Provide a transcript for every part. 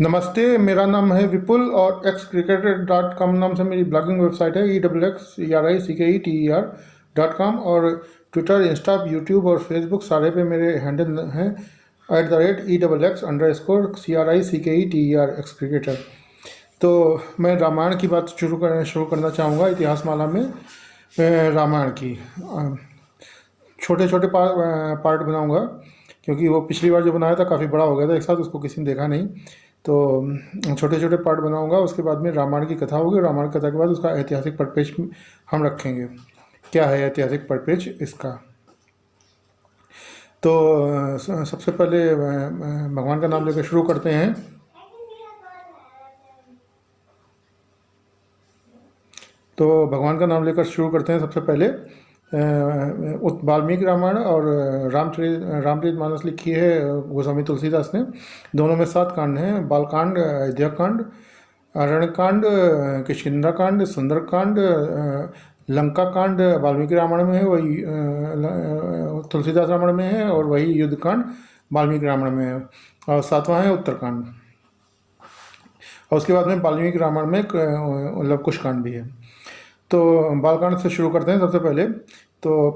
नमस्ते, मेरा नाम है विपुल और xcricket.com नाम से मेरी ब्लॉगिंग वेबसाइट है। EXXRICKETER.com और ट्विटर, इंस्टा, यूट्यूब और फेसबुक सारे पे मेरे हैंडल हैं @EXX_CRICKETER एक्सक्रिकेटर। तो मैं रामायण की बात शुरू करना चाहूँगा। इतिहास माला में रामायण की छोटे छोटे पार्ट बनाऊँगा, क्योंकि वो पिछली बार जो बनाया था काफ़ी बड़ा हो गया था एक साथ, उसको किसी ने देखा नहीं। तो छोटे छोटे पार्ट बनाऊंगा। उसके बाद में रामायण की कथा होगी। रामायण कथा के बाद उसका ऐतिहासिक परिपेक्ष हम रखेंगे, क्या है ऐतिहासिक परिपेक्ष इसका। तो सबसे पहले भगवान का नाम लेकर शुरू करते हैं। सबसे पहले वाल्मीकि रामायण और रामचरितमानस लिखी है गोस्वामी तुलसीदास ने। दोनों में 7 कांड हैं: बालकांड, अयोध्याकांड, अरण्यकांड, किष्किंधा सुंदरकांड, लंका कांड वाल्मीकि रामायण में है, वही तुलसीदास रामायण में है, और वही युद्धकांड वाल्मीकि रामायण में है, और 7वां है उत्तरकांड। और उसके बाद में वाल्मीकि रामायण में लवकुश कांड भी है। तो बालकांड से शुरू करते हैं। सबसे पहले तो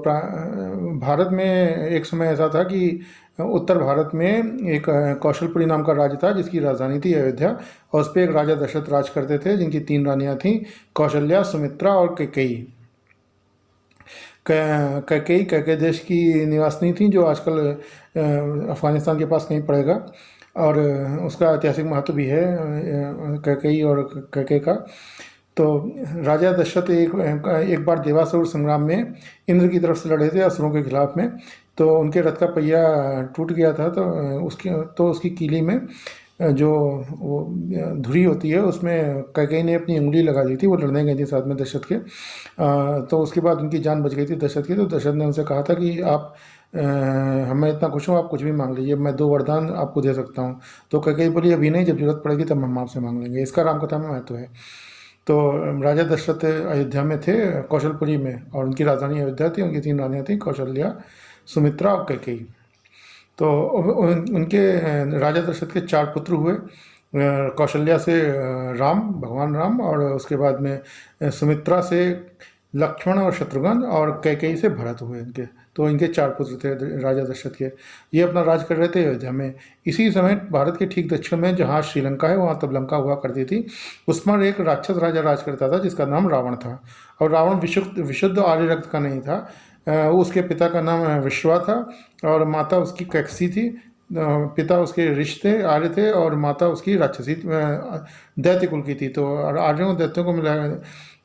भारत में एक समय ऐसा था कि उत्तर भारत में एक कौशलपुरी नाम का राज्य था, जिसकी राजधानी थी अयोध्या, और उस पर एक राजा दशरथ राज करते थे, जिनकी 3 रानियां थीं: कौशल्या, सुमित्रा और कैकेयी। कैकेयी देश की निवासिनी थी, जो आजकल अफगानिस्तान के पास कहीं पड़ेगा, और उसका ऐतिहासिक महत्व भी है कैकेयी और कैकेयी का। तो राजा दशरथ एक बार देवासुर संग्राम में इंद्र की तरफ से लड़े थे असुरों के खिलाफ में। तो उनके रथ का पहिया टूट गया था, तो उसकी कीली में जो वो धुरी होती है, उसमें कैकेयी ने अपनी उंगली लगा दी थी। वो लड़ने गई थी साथ में दशरथ के। तो उसके बाद उनकी जान बच गई थी दशरथ की। तो दशरथ ने उनसे कहा था कि आप मैं इतना खुश हूँ, आप कुछ भी मांग लीजिए, मैं 2 वरदान आपको दे सकता हूँ। तो कैकेयी बोली, अभी नहीं, जब जरूरत पड़ेगी तब हम आपसे मांग लेंगे। इसका रामकथा में महत्व है। तो राजा दशरथ अयोध्या में थे, कौशलपुरी में, और उनकी राजधानी अयोध्या थी। उनकी 3 रानियाँ थीं: कौशल्या, सुमित्रा और कैकेयी। तो उनके राजा दशरथ के 4 पुत्र हुए। कौशल्या से भगवान राम, और उसके बाद में सुमित्रा से लक्ष्मण और शत्रुघ्न, और कैकेयी से भरत हुए इनके। तो इनके 4 पुत्र थे राजा दशरथ के। ये अपना राज कर रहे थे अयोध्या में। इसी समय भारत के ठीक दक्षिण में जहाँ श्रीलंका है, वहाँ तब लंका हुआ करती थी। उस पर एक राक्षस राजा राज करता था, जिसका नाम रावण था। और रावण विशुद्ध आर्य रक्त का नहीं था। उसके पिता का नाम विश्वा था, और माता उसकी कैकसी थी। पिता उसके ऋषि थे, आर्य थे, और माता उसकी राक्षसी दैत्य कुल की थी। तो आर्यों और दैत्यों को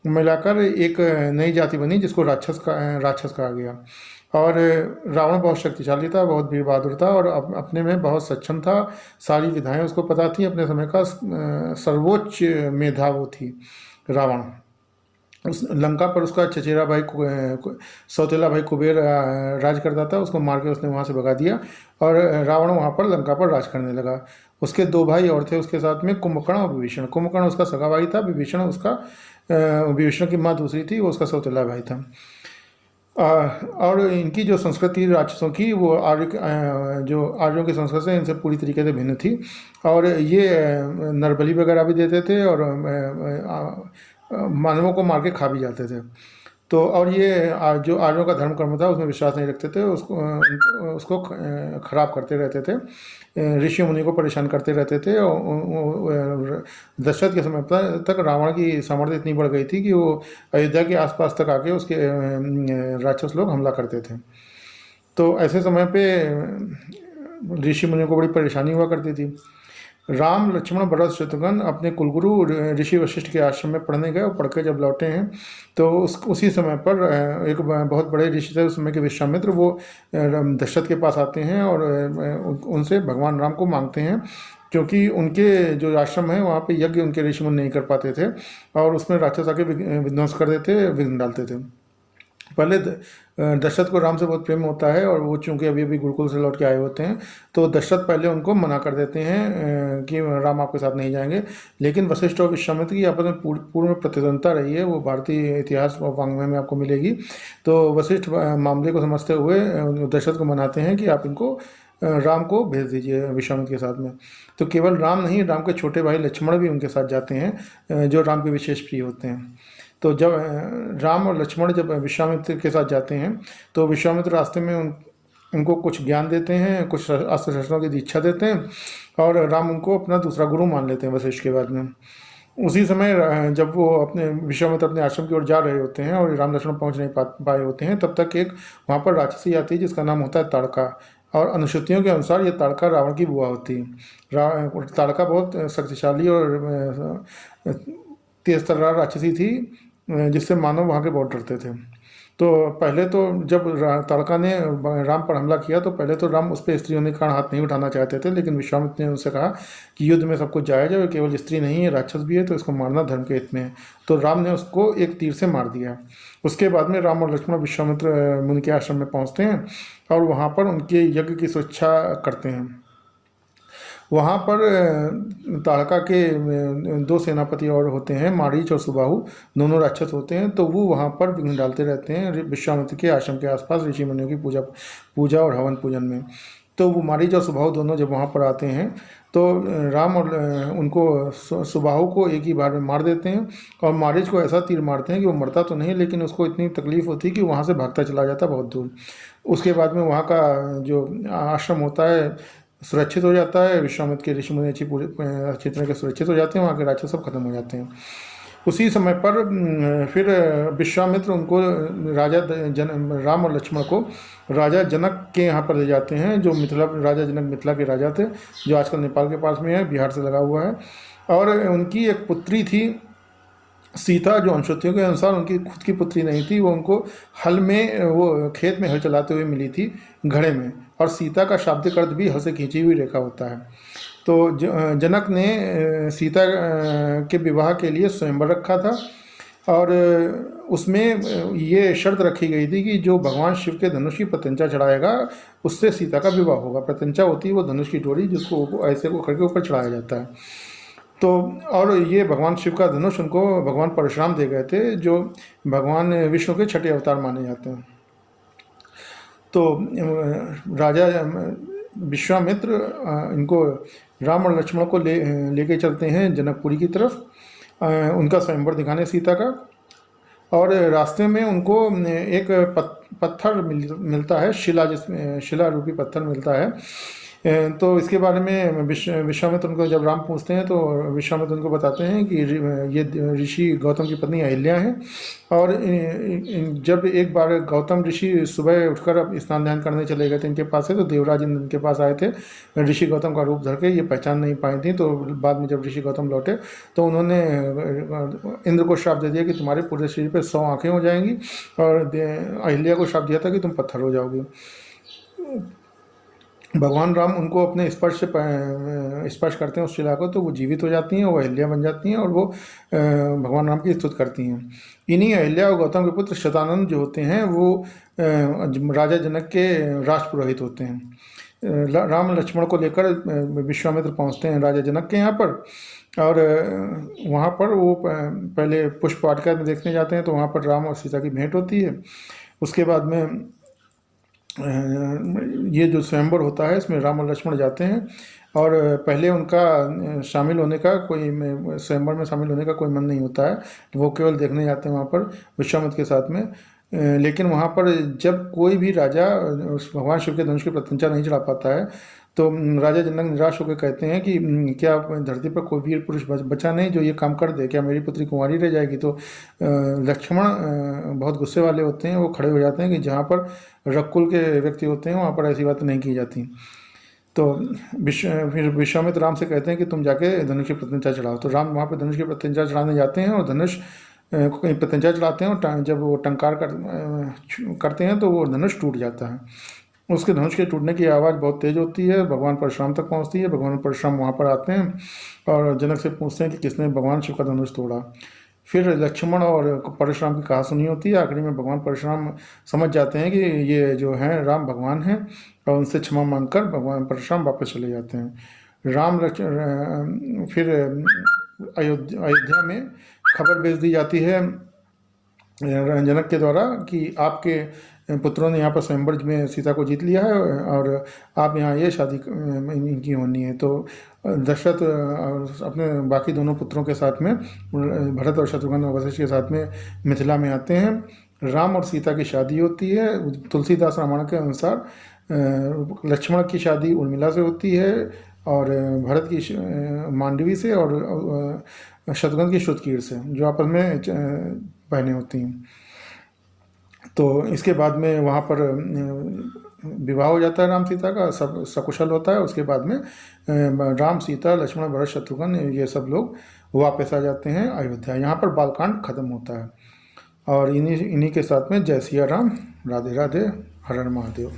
मिलाकर एक नई जाति बनी, जिसको राक्षस कहा गया। और रावण बहुत शक्तिशाली था, बहुत वीर बहादुर था, और अपने में बहुत सक्षम था। सारी विधाएं उसको पता थी। अपने समय का सर्वोच्च मेधा वो थी रावण। उस लंका पर उसका चचेरा भाई, सौतेला भाई कुबेर राज करता था। उसको मार के उसने वहाँ से भगा दिया, और रावण वहाँ पर लंका पर राज करने लगा। उसके 2 भाई और थे उसके साथ में, कुंभकर्ण और विभीषण। कुंभकर्ण उसका सगा भाई था, विभीषण की माँ दूसरी थी, वो उसका सौतेला भाई था। और इनकी जो संस्कृति राक्षसों की, वो जो आर्यों की संस्कृति से इनसे पूरी तरीके से भिन्न थी। और ये नरबलि वगैरह भी देते थे, और मानवों को मार के खा भी जाते थे। तो और ये जो आर्यों का धर्म कर्म था, उसमें विश्वास नहीं रखते थे। उसको खराब करते रहते थे, ऋषि मुनि को परेशान करते रहते थे। और दशरथ के समय तक रावण की सामर्थ्य इतनी बढ़ गई थी कि वो अयोध्या के आसपास तक आके उसके राक्षस लोग हमला करते थे। तो ऐसे समय पे ऋषि मुनियों को बड़ी परेशानी हुआ करती थी। राम, लक्ष्मण, भरत, शत्रुघ्न अपने कुलगुरु ऋषि वशिष्ठ के आश्रम में पढ़ने गए, और पढ़ के जब लौटे हैं, तो उसी समय पर एक बहुत बड़े ऋषि थे उस समय के, विश्वामित्र। वो दशरथ के पास आते हैं और उनसे भगवान राम को मांगते हैं, क्योंकि उनके जो आश्रम है वहाँ पे यज्ञ उनके ऋषि मुनि नहीं कर पाते थे, और उसमें राक्षस आके विध्वंस कर देते, विघ्न डालते थे। पहले दशरथ को राम से बहुत प्रेम होता है, और वो चूंकि अभी अभी गुरुकुल से लौट के आए होते हैं, तो दशरथ पहले उनको मना कर देते हैं कि राम आपके साथ नहीं जाएंगे। लेकिन वशिष्ठ और विश्वामित्र की आपस में पूर्व में प्रतिद्वंदता रही है, वो भारतीय इतिहास और वाङ्मय में आपको मिलेगी। तो वशिष्ठ मामले को समझते हुए दशरथ को मनाते हैं कि आप इनको राम को भेज दीजिए विश्वामित्र के साथ में। तो केवल राम नहीं, राम के छोटे भाई लक्ष्मण भी उनके साथ जाते हैं, जो राम के विशेष प्रिय होते हैं। तो जब राम और लक्ष्मण जब विश्वामित्र के साथ जाते हैं तो विश्वामित्र रास्ते में उनको कुछ ज्ञान देते हैं, कुछ अस्त्र शस्त्रों की दीक्षा देते हैं, और राम उनको अपना दूसरा गुरु मान लेते हैं वशिष्ठ के बाद में। उसी समय जब वो अपने विश्वामित्र अपने आश्रम की ओर जा रहे होते हैं और राम लक्ष्मण पहुंच नहीं पाए होते हैं, तब तक एक वहाँ पर राक्षसी आती है जिसका नाम होता है ताड़का। और अनुश्रुतियों के अनुसार ये ताड़का रावण की बुआ होती है। ताड़का बहुत शक्तिशाली और तेज तर्रार राक्षसी थी, जिससे मानव वहाँ के बहुत डरते थे। तो पहले तो जब ताड़का ने राम पर हमला किया तो पहले तो राम उस पर स्त्री होने के कारण हाथ नहीं उठाना चाहते थे, लेकिन विश्वामित्र ने उनसे कहा कि युद्ध में सब कुछ जायज़ है, केवल स्त्री नहीं है, राक्षस भी है, तो इसको मारना धर्म के हित में है। तो राम ने उसको एक तीर से मार दिया। उसके बाद में राम और लक्ष्मण विश्वामित्र मुनि के आश्रम में पहुँचते हैं और वहाँ पर उनके यज्ञ की सुरक्षा करते हैं। वहाँ पर ताड़का के दो सेनापति और होते हैं, मारीच और सुबाहु, दोनों राक्षस होते हैं। तो वो वहाँ पर विघ्न डालते रहते हैं विश्वामित्र के आश्रम के आसपास ऋषि मुनियों की पूजा और हवन पूजन में। तो वो मारीच और सुबाहु दोनों जब वहाँ पर आते हैं तो राम और उनको सुबाहु को एक ही बार में मार देते हैं, और मारीच को ऐसा तीर मारते हैं कि वो मरता तो नहीं, लेकिन उसको इतनी तकलीफ होती है कि वहाँ से भागता चला जाता बहुत दूर। उसके बाद में वहाँ का जो आश्रम होता है सुरक्षित हो जाता है, विश्वामित्र के ऋषि मुनि अच्छी तरह के सुरक्षित हो जाते हैं, वहाँ के राक्षस सब खत्म हो जाते हैं। उसी समय पर फिर विश्वामित्र उनको राम और लक्ष्मण को राजा जनक के यहाँ पर ले जाते हैं, जो राजा जनक मिथिला के राजा थे, जो आजकल नेपाल के पास में है, बिहार से लगा हुआ है। और उनकी एक पुत्री थी सीता, जो अनुश्रुतियों के अनुसार उनकी खुद की पुत्री नहीं थी, वो उनको हल में, वो खेत में हल चलाते हुए मिली थी घड़े में। और सीता का शाब्दिक अर्थ भी हल से खींची हुई रेखा होता है। तो जनक ने सीता के विवाह के लिए स्वयंवर रखा था, और उसमें ये शर्त रखी गई थी कि जो भगवान शिव के धनुष की प्रत्यंचा चढ़ाएगा उससे सीता का विवाह होगा। प्रत्यंचा होती है वो धनुष की डोरी जिसको ऐसे को खड़के ऊपर चढ़ाया जाता है। तो और ये भगवान शिव का धनुष उनको भगवान परशुराम दे गए थे, जो भगवान विष्णु के छठे अवतार माने जाते हैं। तो राजा विश्वामित्र इनको राम और लक्ष्मण को लेके चलते हैं जनकपुरी की तरफ, उनका स्वयंवर दिखाने सीता का। और रास्ते में उनको एक पत्थर मिलता है, शिला रूपी पत्थर मिलता है। तो इसके बारे में विश्वामित्र उनको जब राम पूछते हैं तो विश्वामित्र उनको बताते हैं कि ये ऋषि गौतम की पत्नी अहिल्या हैं। और जब एक बार गौतम ऋषि सुबह उठकर अब स्नान ध्यान करने चले गए थे इनके पास से, तो देवराज इंद्र इनके पास आए थे ऋषि गौतम का रूप धर के, ये पहचान नहीं पाई थी। तो बाद में जब ऋषि गौतम लौटे तो उन्होंने इंद्र को श्राप दे दिया कि तुम्हारे पूरे शरीर पर 100 आँखें हो जाएंगी, और अहिल्या को श्राप दिया था कि तुम पत्थर हो जाओगे। भगवान राम उनको अपने स्पर्श करते हैं उस शिला को, तो वो जीवित हो जाती हैं, वो अहिल्या बन जाती हैं, और वो भगवान राम की स्तुति करती हैं। इन्हीं अहिल्या और गौतम के पुत्र शतानंद जो होते हैं वो राजा जनक के राष्ट्रपुरोहित होते हैं। राम लक्ष्मण को लेकर विश्वामित्र पहुंचते हैं राजा जनक के यहाँ पर, और वहाँ पर वो पहले पुष्प वाटिका में देखने जाते हैं, तो वहाँ पर राम और सीता की भेंट होती है। उसके बाद में ये जो स्वयंवर होता है इसमें राम और लक्ष्मण जाते हैं, और पहले उनका शामिल होने का स्वयंवर में शामिल होने का कोई मन नहीं होता है, वो केवल देखने जाते हैं वहाँ पर विश्वामित्र के साथ में। लेकिन वहाँ पर जब कोई भी राजा भगवान शिव के धनुष की प्रत्यंचा नहीं चढ़ा पाता है तो राजा जनक निराश होकर कहते हैं कि क्या धरती पर कोई वीर पुरुष बचा नहीं जो ये काम कर दे, क्या मेरी पुत्री कुंवारी रह जाएगी। तो लक्ष्मण बहुत गुस्से वाले होते हैं, वो खड़े हो जाते हैं कि जहाँ पर रकुल के व्यक्ति होते हैं वहाँ पर ऐसी बातें नहीं की जाती। तो फिर विश्वामित्र राम से कहते हैं कि तुम जाके धनुष की प्रत्यंचा चढ़ाओ। तो राम वहाँ पर धनुष की प्रत्यंचा चढ़ाने जाते हैं और धनुष कहीं प्रत्यंचा चढ़ाते हैं, और जब वो टंकार करते हैं तो वो धनुष टूट जाता है। उसके धनुष के टूटने की आवाज़ बहुत तेज़ होती है, भगवान परशुराम तक पहुंचती है। भगवान परशुराम वहाँ पर आते हैं और जनक से पूछते हैं कि किसने भगवान शिव का धनुष तोड़ा। फिर लक्ष्मण और परशुराम की कहा सुनी होती है। आखिरी में भगवान परशुराम समझ जाते हैं कि ये जो हैं राम भगवान हैं, और उनसे क्षमा मांगकर भगवान परशुराम वापस चले जाते हैं। फिर अयोध्या में खबर भेज दी जाती है जनक के द्वारा कि आपके पुत्रों ने यहाँ पर स्वयंवर में सीता को जीत लिया है और आप यहाँ ये शादी इनकी होनी है। तो दशरथ अपने बाकी दोनों पुत्रों के साथ में, भरत और शत्रुघ्न और वशिष्ठ के साथ में मिथिला में आते हैं। राम और सीता की शादी होती है। तुलसीदास रामायण के अनुसार लक्ष्मण की शादी उर्मिला से होती है और भरत की मांडवी से और शत्रुघ्न की श्रुतकीर से, जो आपस में बहनें होती हैं। तो इसके बाद में वहाँ पर विवाह हो जाता है राम सीता का, सब सकुशल होता है। उसके बाद में राम सीता लक्ष्मण भरत शत्रुघ्न ये सब लोग वापस आ जाते हैं अयोध्या। यहाँ पर बालकांड खत्म होता है और इन्हीं के साथ में जय सिया राम, राधे राधे, हर हर महादेव।